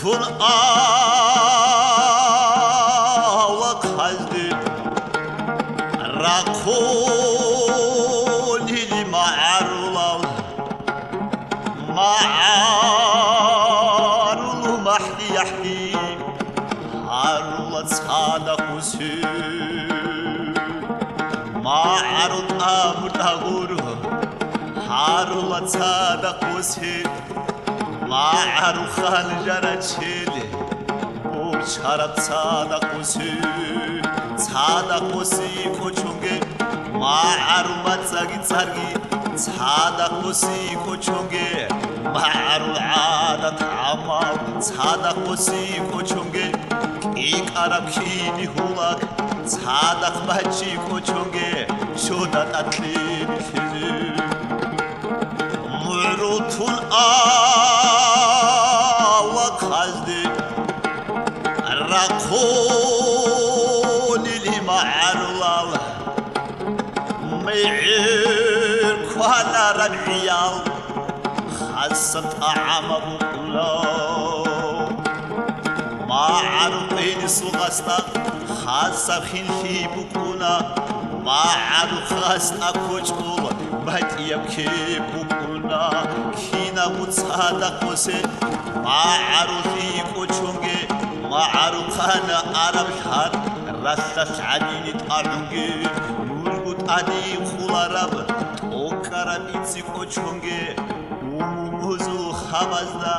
Murutun ağlak hazdi Rakun ili ma'arulal Ma'arulu mahdi yahdi Harulat sada kusu Ma'arut amur daguru Harulat sada kusu Ma'aru khal jara chele Charat sada kusi kochonge Ma'aru matsagi tsargi Sada kusi kochonge Ma'aru adat amal Sada kusi kochonge Ikara kini hulak Sada bachi kochonge Shodat atlini fizi Murutun ağlak hazdi Rakun ili ma'arulal Me'ir kuala rab'iyal Khasat a'ama bukulaw Ma'aru qini sughasta Khasa khinfi bukuna Ma'aru khasta kochkul Batiyab ke bukuna Kina mutsada kose Ma'aru thi kochonge Ma'aru khana arab shar Rasta shadini ta'unge Nurgut adi khularab Tokarab itzi kochonge Umuzu khamazda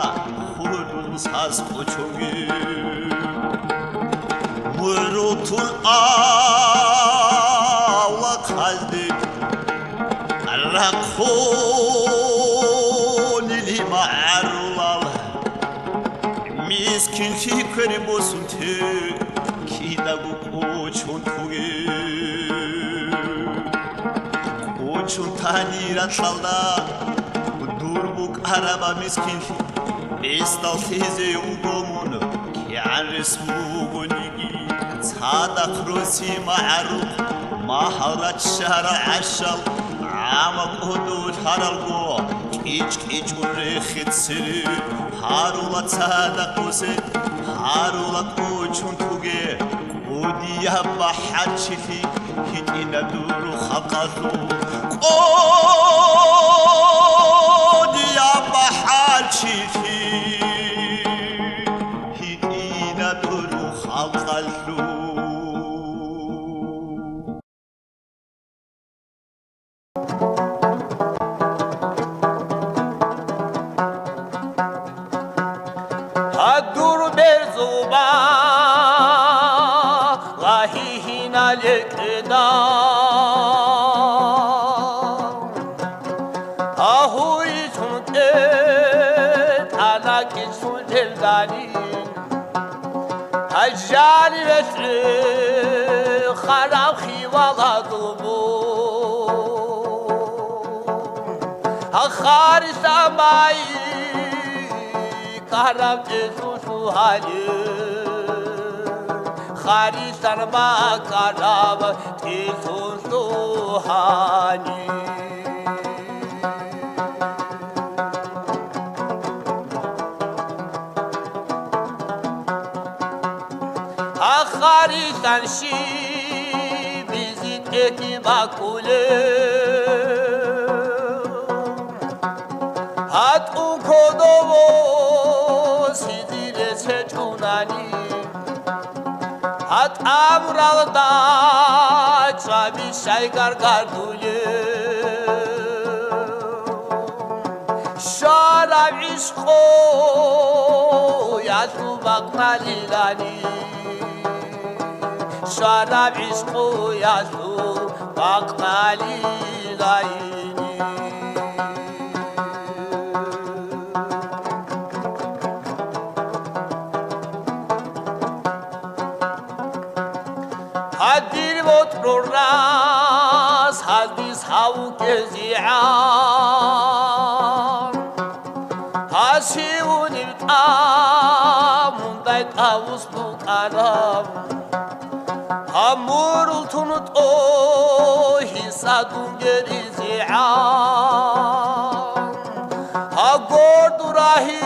Khudul sas kochonge Murutun ağlak hazdi Rakun ili ma'arulal Miskin fikri bosun te Kidabu koçun tuge Koçun tanira çalda Durbuk araba miskin Estal teze ugomun Kian resmu gonigi Sadak rosi ma'aruk Maharat şara aşal Ama hudud haralgo Kiç urre siri Harulat sada kuse Harulat koçun tuge Udiya bahar çifi Hitina duru khakazu Udiya bahar çifi Hitina duru khakazu Hadur berzuba Gahihina lekda Ahui sunte Talaki sunteldani Hajjali vesri Kharab khivala dubu Akhari samai Karab jesu hali Khari sarma karab Tesun suhani Akhari sanshi Bizit eti bakule Hat ukodovo Hat amralda Çabi şaykar gardule Şarab işko Yasu bakna lilani Şarab işko Yasu bakna lilani Hadir votruras hadis hauke zi'an Hasiun ibtamundayt avus bukaram Hamurul tunut o hisadun geri zi'an Ha gordurahi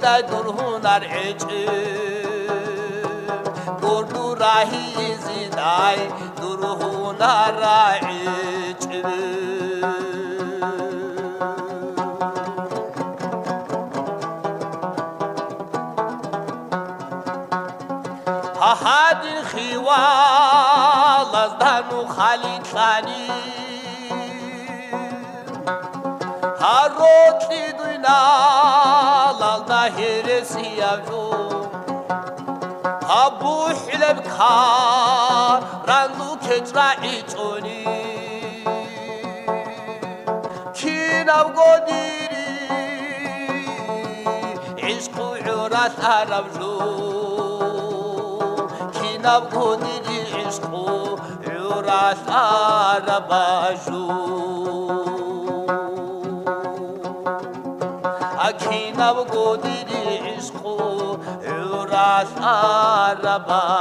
دای درهونر راهی زیدای درهونر هادي خيوال ازدانو خالد ثاني هاروت لي دوينا لالظاهر سياجو ابو حلب كار راندو كجرا ايچوني كيناو غوديري عشق عراس عربجو نبودی عشق و عراس عربجو اکی نبودی عشق و عراس عربجو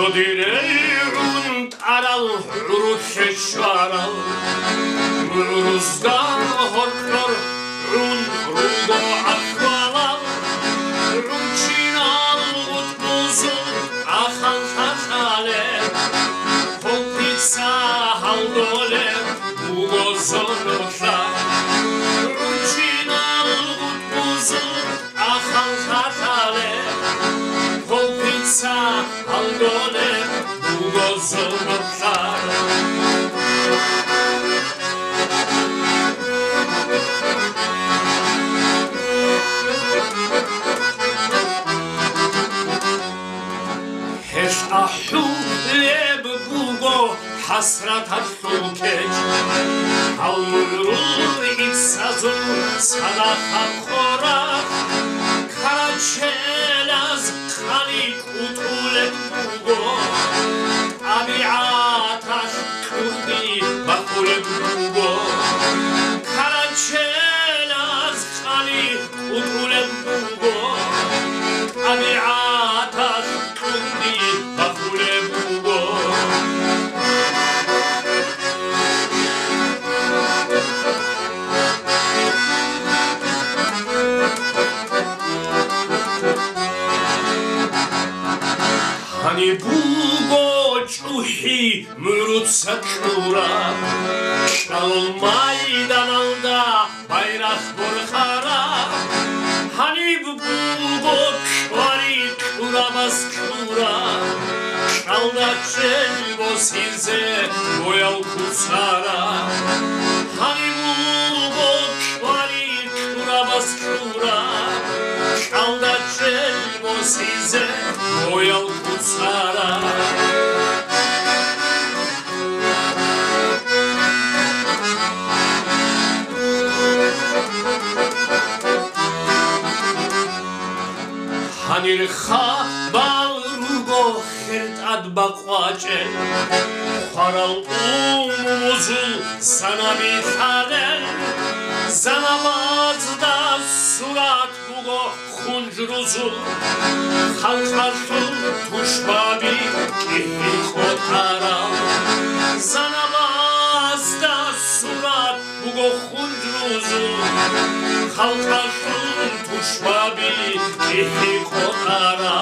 Zodirerunt aral rukeşvaral Muruzda horklor run rudo akvalal Runçinal utmuzun ahal tatale Polpitsa haldole ugozonotlar Runçinal utmuzun ahal tatale Polpitsa haldole ugozonotlar Hesh ahu leb bugo hasrat ahlukej Almurul itsazun sadakhat khorak Karachelaz khalik utuleb bugo Abiatash kuhdi bakuleb bugo Karachelaz khalik utuleb bugo Abiatash kuhdi bakuleb bugo Hani bugo çuhi mürutsak nura Şalol maydanalda bayrak burkhara Hani bugo kvari kuramaz kura Şalda çelbo size boyal kusara Hani bugo kvari kuramaz kura Şalda çelbo size boyal kusara Hanirkha balrugo khirt ad baqwache Kharal umuzul sana bithalen Zanabazda surat bugo khunjruzul Khalkhalshul tushbabi kihri khotara Zanabazda surat bugo khunjruzul Khalkhalshul tushbabi kihri khotara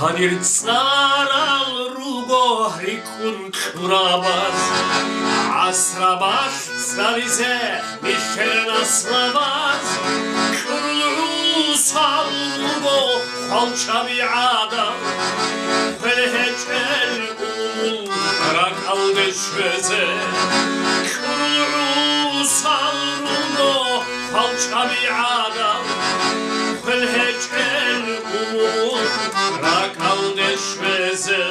Hanir tsaral rugo rikun kurabaz Asrabaş zalize mishkeren aslavaz Kurlu sal rugo halça bi'ada Velhecel umul rak aldı şveze Kurlu sal rugo halça bi'ada Velhecel umul rak aldı şveze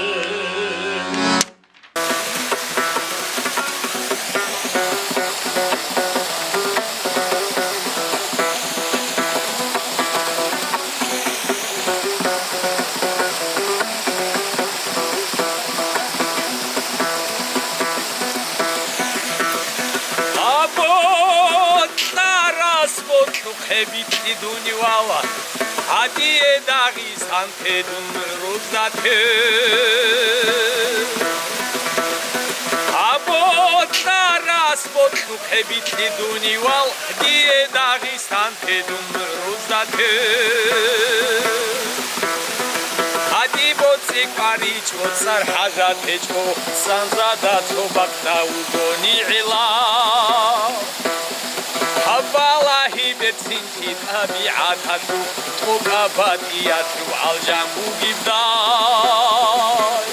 ბოთუხებით წიდუნივალა ადიე დაღის ანთედუნ რუზდათე აბოტარას ბოთუხებით წიდუნივალ ადიე დაღის ანთედუნ რუზდათე ადი ბოცი ყარიჩო სარჰაჟათეჩო სანზადაცო ბაქტაუდონი ዒლა აბალაჰი ბეცინჩი ტაბიათათუ ტოკაბატიათუ ალჯამუ გიბდაი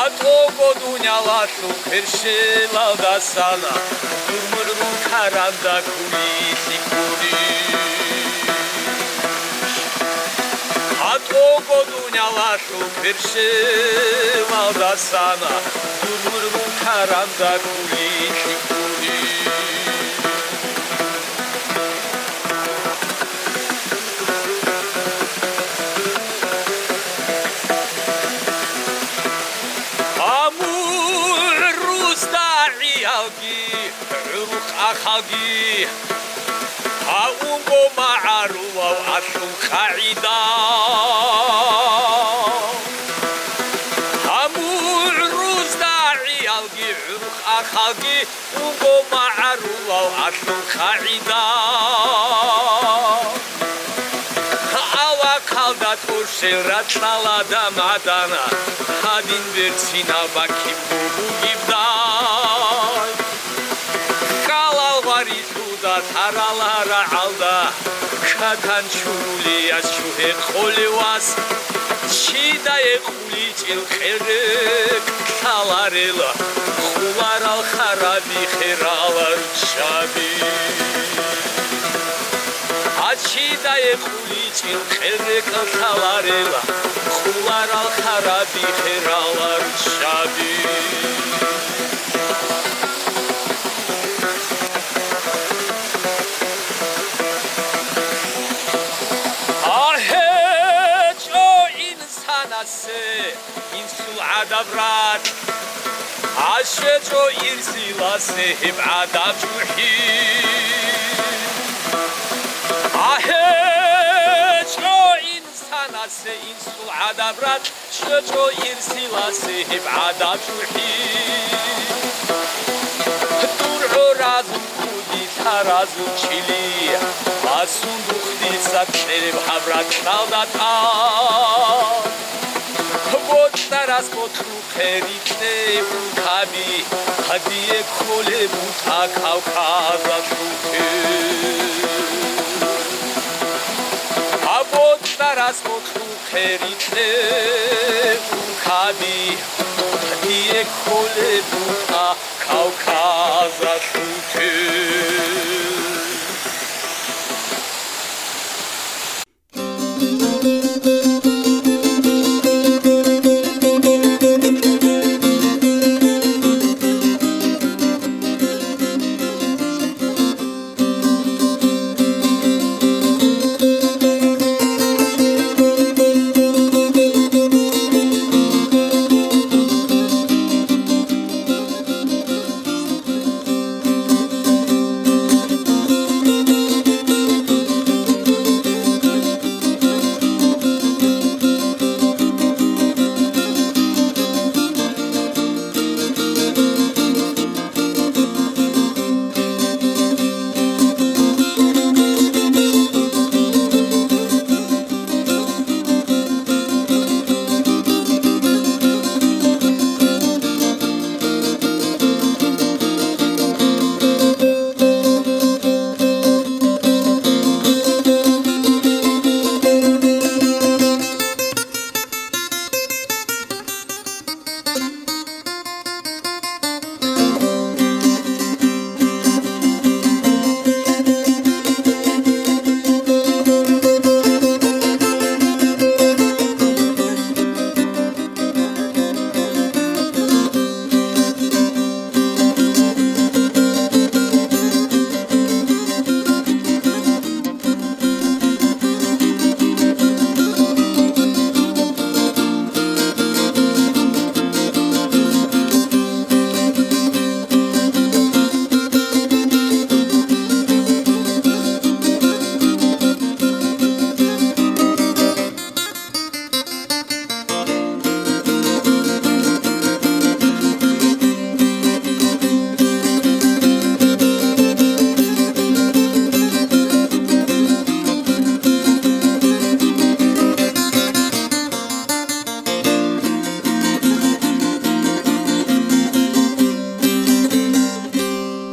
ატო გოდუნялათუ ქერშელავდასანა დუმრდუ ქარანდა ქული სიკური ატო გოდუნялათუ ქერშელავდასანა დუმრდუ ქარანდა ქული სიკური ახალგი აუნგო მაარულა აშუ ხაიდა ამურუს დაიალგი ახალგი უნგო მაარულა აშუ ხაიდა ავა ქალდა თუშერატალა და მადანა ჰადინ ვერცინა ბაკი ბუგიბდა თარალარა ალდა ქათანჩულია შუჰე ყოლევას შიდა ეყული ჭილყერეკ თალარელა ხულარალ ხარაბი ხერალარ შაბი აჩიდა ეყული ჭილყერეკ თალარელა ხულარალ ხარაბი ხერალარ შაბი ინსულ ადაბრად აშეჭო ირსილასე ადაბჟუჰი აჰეჭო ინსანასე ინსულ ადაბრად შეჭო ირსილასე ადაბჟუჰი დურჰო რაზუ კუდი თარაზუ ჩილი ასუნდუ ხდისა წერებ აბრად ხალდათა ბოტარას ბოთუხერიტე უკაბი ადიე ქოლე ბუთა ქავქაზა შუქე აბოტარას ბოთუხერიტე უკაბი ადიე ქოლე ბუთა ქავქაზა